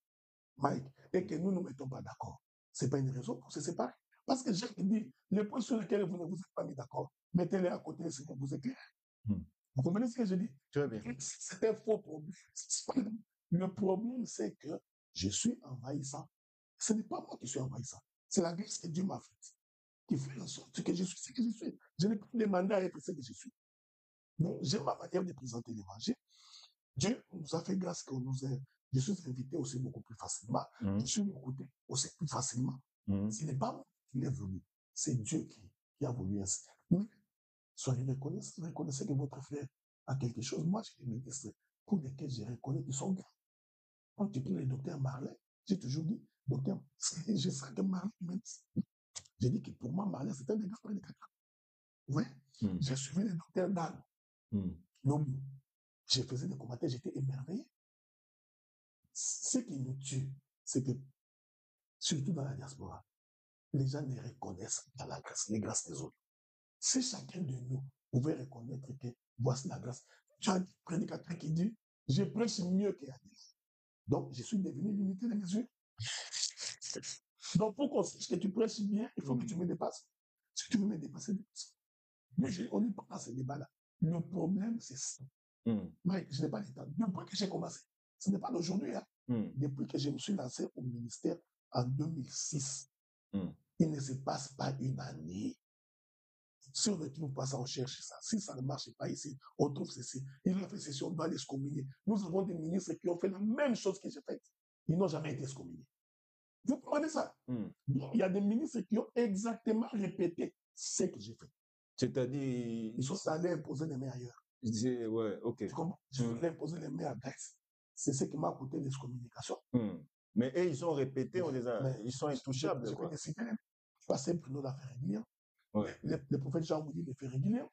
Mike, et que nous ne nous mettons pas d'accord, ce n'est pas une raison pour se séparer. Parce que j'ai dit, les points sur lesquels vous ne vous êtes pas mis d'accord, mettez-les à côté, c'est pour vous éclairer. Vous comprenez ce que je dis? Très bien. C'est un faux problème. Le problème, c'est que je suis envahissant. Ce n'est pas moi qui suis envahissant. C'est la grâce que Dieu m'a faite qui fait en sorte que je suis ce que je suis. Je n'ai pas demandé à être ce que je suis. Donc, j'ai ma manière de présenter l'évangile. Dieu nous a fait grâce que je suis invité aussi beaucoup plus facilement. Je suis écouté aussi plus facilement. Ce n'est pas moi qui l'ai voulu. C'est Dieu qui a voulu ainsi. Mais soyez reconnaissez que votre frère a quelque chose. Moi, j'ai des ministres pour lesquels je reconnais qu'ils sont grands. Quand tu prends le docteur Marley, j'ai toujours dit, docteur, je sais que Marley, j'ai dit que pour moi, Marley, c'était un des grands prédicateurs. Oui. J'ai suivi le docteur Dan. Je faisais des commentaires, j'étais émerveillé. Ce qui nous tue, c'est que, surtout dans la diaspora, les gens ne reconnaissent pas la grâce, les grâces des autres. Si chacun de nous pouvait reconnaître que voici la grâce. Tu as un prédicateur qui dit, je prêche mieux qu'Adil. Donc, je suis devenu l'unité de mes yeux. Donc, pour qu'on sache que tu prêches bien, il faut que tu me dépasses. Si tu veux me dépasser, mais on n'est pas dans ce débat-là. Le problème, c'est ça. Mike, je n'ai pas le temps. Depuis que j'ai commencé, ce n'est pas d'aujourd'hui. Hein. Depuis que je me suis lancé au ministère en 2006, il ne se passe pas une année. Si on ne trouve pas ça, on cherche ça. Si ça ne marche pas ici, on trouve ceci. Il a fait ceci, on doit l'excommunier. Nous avons des ministres qui ont fait la même chose que j'ai faite. Ils n'ont jamais été excommuniés. Vous comprenez ça? Il y a des ministres qui ont exactement répété ce que j'ai fait. C'est-à-dire... Ils sont allés imposer les mains ailleurs. Ouais, ok. Tu comprends? Je voulais imposer les mains à Grèce. C'est ce qui m'a coûté l'excommunication. Mais eux, ils ont répété, ils sont intouchables. Je peux les citer. Passer Bruno l'a fait régulièrement. Le prophète Jean vous dit le fait régulièrement.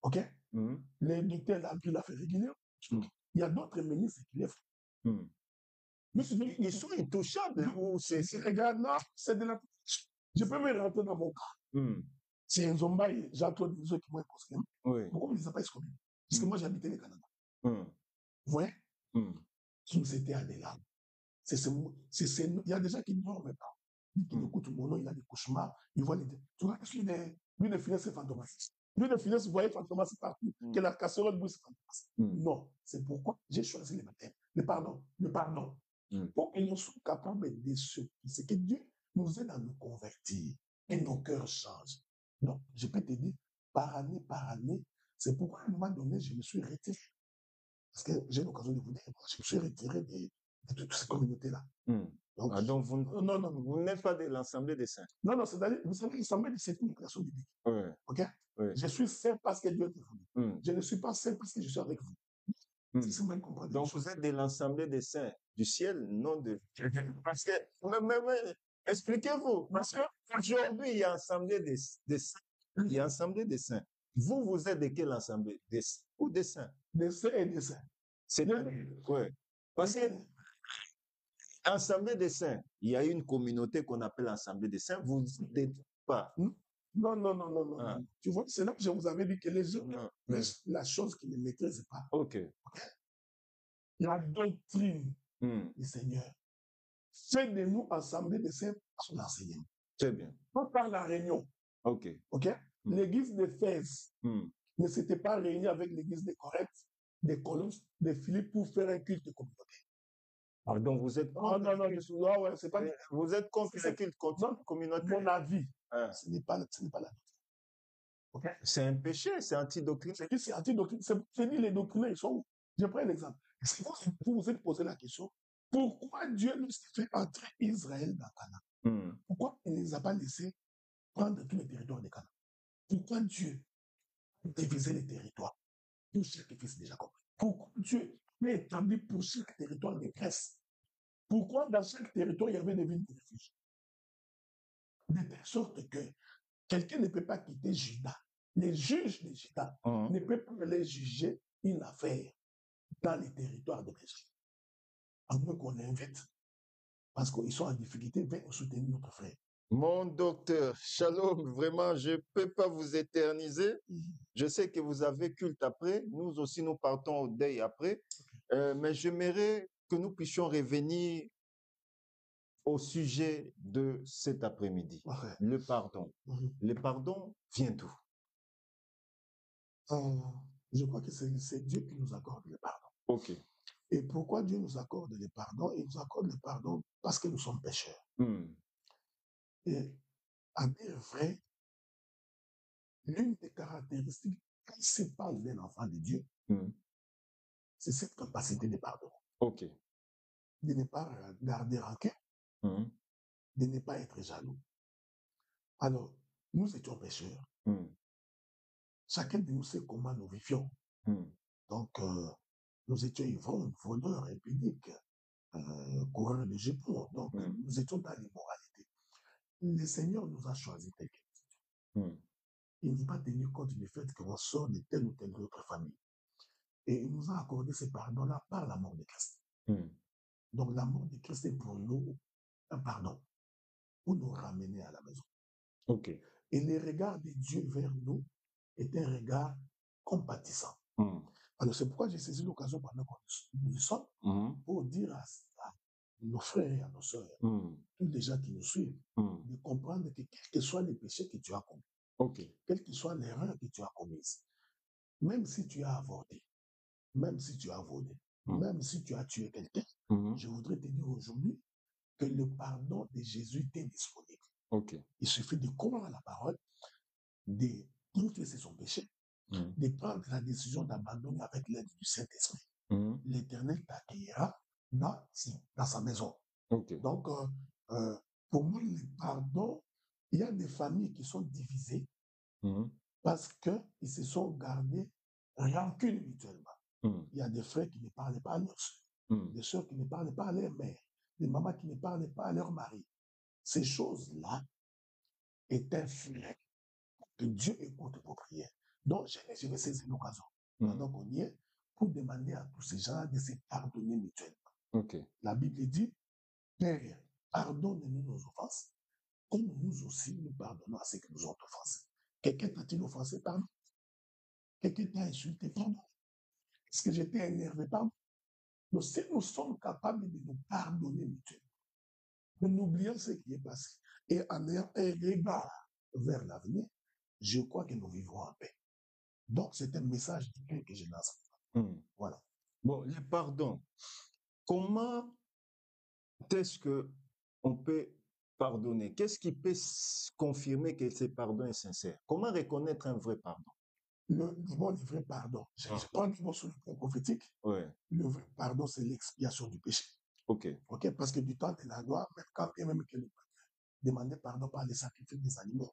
OK? Le docteur Labri l'a fait régulièrement. Il y a d'autres ministres qui les font. Mais ils sont intouchables. Regarde, non, c'est de la... Je peux me rentrer dans mon cas. C'est un Zombaï, Jean-Claude Mizo qui m'a imposé. Pourquoi on ne les a pas excommuniés? Parce que moi, j'habitais le Canada. Vous voyez? C'était à des larmes. Il y a des gens qui ne dorment pas. Qui écoutent mon nom, il a des cauchemars. Il voit les... Tu vois, lui, de finesse, c'est fantomatique. Lui, de finesse, vous voyez fantomatique partout. Que la casserole bouge, c'est fantomatique. Non, c'est pourquoi j'ai choisi le matin. Le pardon. Pour que nous soyons capables de ce que Dieu nous aide à nous convertir. Et nos cœurs changent. Donc, je peux te dire, par année, c'est pourquoi à un moment donné, je me suis retiré. Parce que j'ai l'occasion de vous dire, je me suis retiré de toutes ces communautés-là. Donc vous n'êtes pas de l'Assemblée des saints. Non, c'est-à-dire, vous savez, l'Assemblée, c'est une création biblique. OK? Je suis saint parce que Dieu est venu. Je ne suis pas saint parce que je suis avec vous. C'est mal compris. Donc vous êtes de l'Assemblée des saints du ciel, non de... Parce que, expliquez-vous, parce qu'aujourd'hui, il y a Assemblée des saints. Il y a Assemblée des saints. Vous êtes de quelle assemblée? Ou des saints? Des saints et des saints. Oui. Parce que Assemblée des saints, il y a une communauté qu'on appelle Assemblée des saints. Vous n'êtes pas. Non. Tu vois, c'est là que je vous avais dit que les gens, la chose qu'ils ne maîtrisent pas. OK. La doctrine du Seigneur fait de nous Assemblée des saints son enseignement. Très bien. Pas par la réunion. OK. L'église d'Éphèse ne s'était pas réunie avec l'église de Corinthe, de Colosse, de Philippe pour faire un culte communautaire. Donc vous êtes non, c'est pas... Vous êtes contre le culte communautaire. Mon avis, ce n'est pas la doctrine. C'est un péché, c'est antidoctrine. C'est antidoctrine. C'est fini, les doctrinaires, ils sont où? Je prends un exemple. Est-ce que vous vous êtes posé la question, pourquoi Dieu nous a fait entrer Israël dans Canaan? Pourquoi il ne les a pas laissés prendre tous les territoires de Canaan? Pourquoi Dieu a divisé les territoires pour chaque fils de Jacob? Pourquoi Dieu a établi pour chaque territoire des presses? Pourquoi dans chaque territoire il y avait des villes de refuge? De telle sorte que quelqu'un ne peut pas quitter Juda. Les juges de Juda ne peuvent pas aller juger une affaire dans les territoires de Béché. À moins qu'on l'invite, parce qu'ils sont en difficulté, viens soutenir notre frère. Mon docteur, shalom, vraiment, je ne peux pas vous éterniser. Je sais que vous avez culte après. Nous aussi, nous partons au deuil après. Mais j'aimerais que nous puissions revenir au sujet de cet après-midi. Ouais. Le pardon. Le pardon vient d'où? Je crois que c'est Dieu qui nous accorde le pardon. Ok. Et pourquoi Dieu nous accorde le pardon? Il nous accorde le pardon parce que nous sommes pécheurs. Et à dire vrai, l'une des caractéristiques principales d'un enfant de Dieu, c'est cette capacité de pardon. Ok. De ne pas garder rancune, de ne pas être jaloux. Alors, nous étions pécheurs. Chacun de nous sait comment nous vivions. Donc, nous étions ivrognes, voleurs, impudiques, coureurs de jupons. Donc, nous étions dans l'immoralité. Le Seigneur nous a choisis tel qu'il. Il n'a pas tenu compte du fait qu'on sort de telle ou telle autre famille. Et il nous a accordé ce pardon-là par la mort de Christ. Donc, la mort de Christ est pour nous un pardon, pour nous ramener à la maison. Ok. Et le regard de Dieu vers nous est un regard compatissant. Alors, c'est pourquoi j'ai saisi l'occasion pendant que nous sommes pour dire à nos frères et à nos sœurs, tous les gens qui nous suivent, de comprendre que quels que soient les péchés que tu as commis, quelle que soit l'erreur que tu as commise, même si tu as avorté, même si tu as volé, même si tu as tué quelqu'un, je voudrais te dire aujourd'hui que le pardon de Jésus est disponible. Il suffit de croire à la parole, de confesser son péché, de prendre la décision d'abandonner avec l'aide du Saint-Esprit. L'Éternel t'accueillera dans sa maison. Donc, pour moi, le pardon, il y a des familles qui sont divisées parce qu'ils se sont gardés rancune mutuellement. Il y a des frères qui ne parlent pas à leurs soeurs, des soeurs qui ne parlent pas à leur mère, des mamans qui ne parlent pas à leur mari. Ces choses-là est un frein que Dieu écoute vos prières. Donc, je vais saisir l'occasion, pendant qu'on y est, pour demander à tous ces gens de se pardonner mutuellement. La Bible dit, Père, pardonne-nous nos offenses, comme nous aussi nous pardonnons à ceux qui nous ont offensés. Quelqu'un t'a-t-il offensé, pardon? Quelqu'un t'a insulté, pardon? Est-ce que j'étais énervé, pardon? Donc, si nous sommes capables de nous pardonner mutuellement, nous n'oublions ce qui est passé, et en ayant un regard vers l'avenir, je crois que nous vivrons en paix. Donc, c'est un message divin que je lance. Voilà. Bon, le pardon. Comment est-ce qu'on peut pardonner? Qu'est-ce qui peut confirmer que ce pardon est sincère? Comment reconnaître un vrai pardon? Le vrai pardon. Je prends du mot sur le plan prophétique. Le vrai pardon, c'est l'expiation du péché. Ok. Parce que du temps de la loi, même quand même que le peuple demandait pardon par les sacrifices des animaux,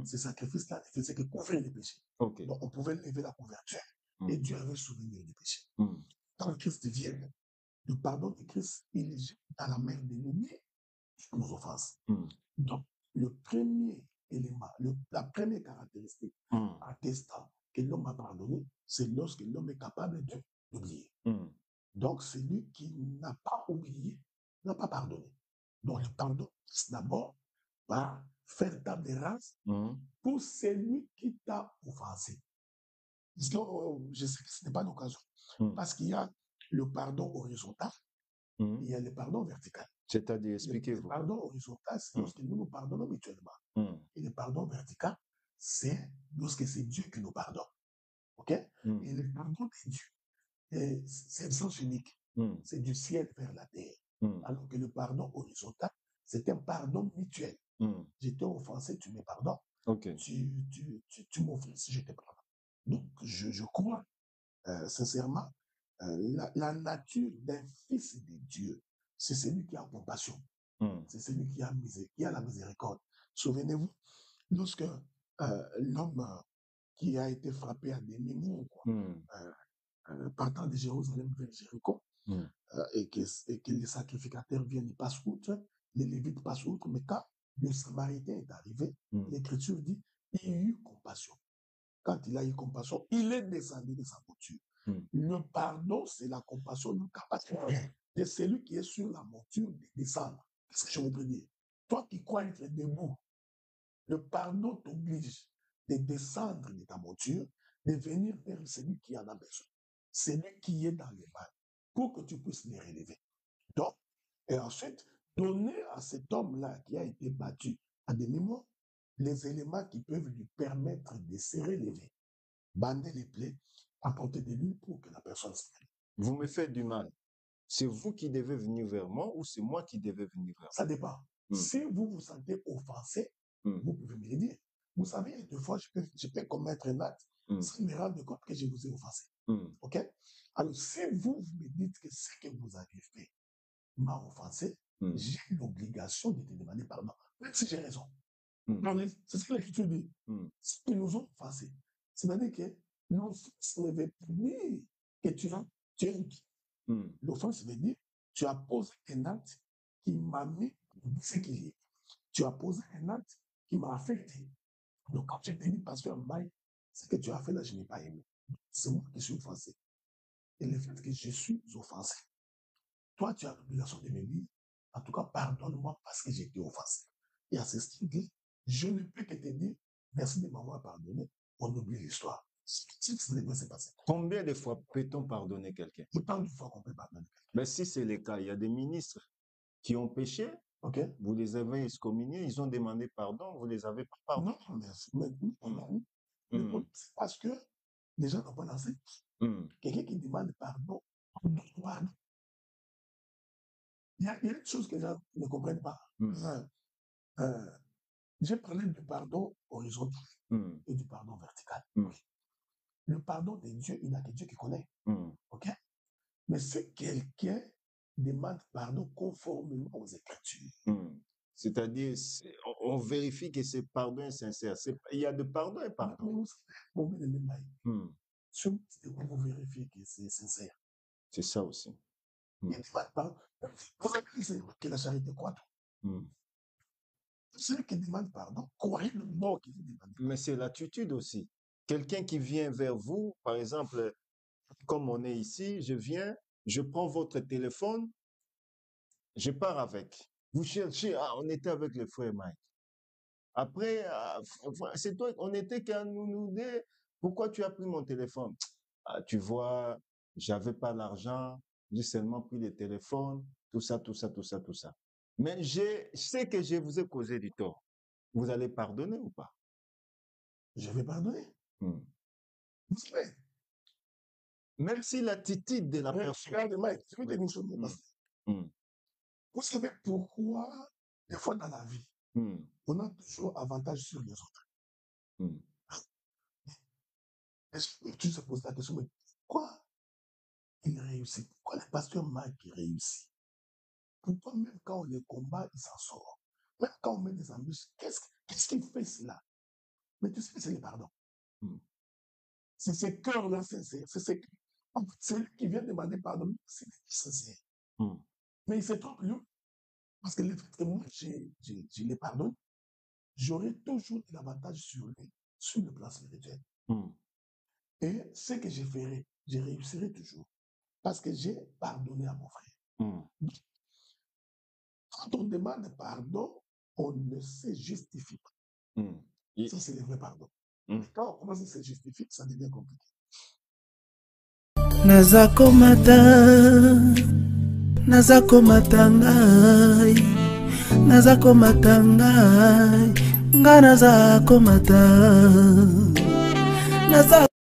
ces sacrifices-là ne faisaient que couvrir les péchés. Donc, on pouvait lever la couverture et Dieu avait souvenir du péché. Quand Christ vient, le pardon de Christ, il est dans la mer de l'oubli nos offenses. Donc, le premier élément, la première caractéristique attestant que l'homme a pardonné, c'est lorsque l'homme est capable d'oublier. Donc, celui qui n'a pas oublié n'a pas pardonné. Donc, le pardon, c'est d'abord par faire table de race pour celui qui t'a offensé. Je sais que ce n'est pas l'occasion. Parce qu'il y a le pardon horizontal, il y a le pardon vertical. C'est-à-dire, expliquez-vous. Le pardon horizontal, c'est lorsque nous nous pardonnons mutuellement. Et le pardon vertical, c'est lorsque c'est Dieu qui nous pardonne. OK? Et le pardon de Dieu, c'est un sens unique. C'est du ciel vers la terre. Alors que le pardon horizontal, c'est un pardon mutuel. Je t'ai offensé, tu me pardonnes. Tu m'offenses, je te pardonne. Donc, je crois sincèrement la nature d'un fils de Dieu, c'est celui qui a compassion. C'est celui qui a la miséricorde. Souvenez-vous, lorsque l'homme qui a été frappé à demi-mort, partant de Jérusalem vers Jéricho, et que les sacrificateurs viennent, ils passent outre, les Lévites passent outre, mais quand le Samaritain est arrivé, l'Écriture dit, il a eu compassion. Quand il a eu compassion, il est descendu de sa monture. Le pardon, c'est la compassion, la capacité de celui qui est sur la monture de descendre. Qu'est-ce que je voudrais dire? Toi qui crois être debout, le pardon t'oblige de descendre de ta monture, de venir vers celui qui en a besoin. Celui qui est dans les mains, pour que tu puisses les relever. Donc, et ensuite, donner à cet homme-là qui a été battu à demi-mort les éléments qui peuvent lui permettre de se relever, bander les plaies, apporter de l'huile pour que la personne se relève. Vous me faites du mal. C'est vous qui devez venir vers moi ou c'est moi qui devais venir vers vous? Ça dépend. Si vous vous sentez offensé, vous pouvez me le dire. Vous savez, des fois, je peux commettre un acte sans me rendre compte que je vous ai offensé. OK? Alors, si vous me dites que ce que vous avez fait m'a offensé, j'ai l'obligation de te demander pardon. Même si j'ai raison. C'est ce que l'Écriture dit. Ce qui nous ont offensés. C'est-à-dire que l'offense ne veut pas dire que tu es l'offense veut dire tu as posé un acte qui m'a mis en déséquilibre. Tu as posé un acte qui m'a affecté. Donc, quand tu te dis, pasteur Mike, ce que tu as fait là, je n'ai pas aimé. C'est moi qui suis offensé. Et le fait que je suis offensé, toi, tu as l'obligation de me dire, en tout cas, pardonne-moi parce que j'ai été offensé. Et à ce stade, je ne peux que te dire, merci de m'avoir pardonné, on oublie l'histoire. C'est ce qui devrait se passer. Combien de fois peut-on pardonner quelqu'un? Autant de fois qu'on peut pardonner quelqu'un. Mais si c'est le cas, il y a des ministres qui ont péché, vous les avez excommuniés, ils ont demandé pardon, vous les avez pas pardonné. Non, c'est parce que les gens n'ont pas lancé. Quelqu'un qui demande pardon, il y a une chose que les gens ne comprennent pas. J'ai parlé du pardon horizontal et du pardon vertical. Le pardon de Dieu, il n'y a que Dieu qui connaît. OK? Mais si quelqu'un demande pardon conformément aux Écritures. C'est-à-dire, on vérifie que ce pardon est sincère. Il y a de pardon et pardon. Vous vérifiez que c'est sincère. C'est ça aussi. Il y a des pardon. Vous avez que la charité croit tout. Celui qui demande pardon, croyez le mot qui demande pardon. Mais c'est l'attitude aussi. Quelqu'un qui vient vers vous, par exemple, comme on est ici, je viens, je prends votre téléphone, je pars avec. Vous cherchez, on était avec le frère Mike. Après, c'est toi, on était qu'à nous dire, pourquoi tu as pris mon téléphone? Tu vois, j'avais pas l'argent, j'ai seulement pris le téléphone, tout ça. Mais je sais que je vous ai causé du tort. Vous allez pardonner ou pas? Je vais pardonner. Vous savez. Même si l'attitude de la personne. Regardez, Mike, je vais te dire une chose. Vous savez pourquoi, des fois dans la vie, on a toujours avantage sur les autres. Est-ce que tu te poses la question, mais pourquoi il réussit? Pourquoi le pasteur Mike réussit? Pourquoi même quand on les combat, il s'en sort? Même quand on met des embûches, qu'est-ce qu'il fait cela? Mais tu sais, c'est le pardon. C'est ce cœur-là sincère. C'est lui qui vient demander pardon. C'est sincère. Mais il se trompe, lui. Parce que le fait que moi, je les pardonne, j'aurai toujours l'avantage sur lui, sur le plan spirituel. Et ce que je ferai, je réussirai toujours. Parce que j'ai pardonné à mon frère. Quand on demande pardon, on ne se justifie pas. Ça, c'est le vrai pardon. Quand on commence à se justifier, ça devient compliqué. Nazakomata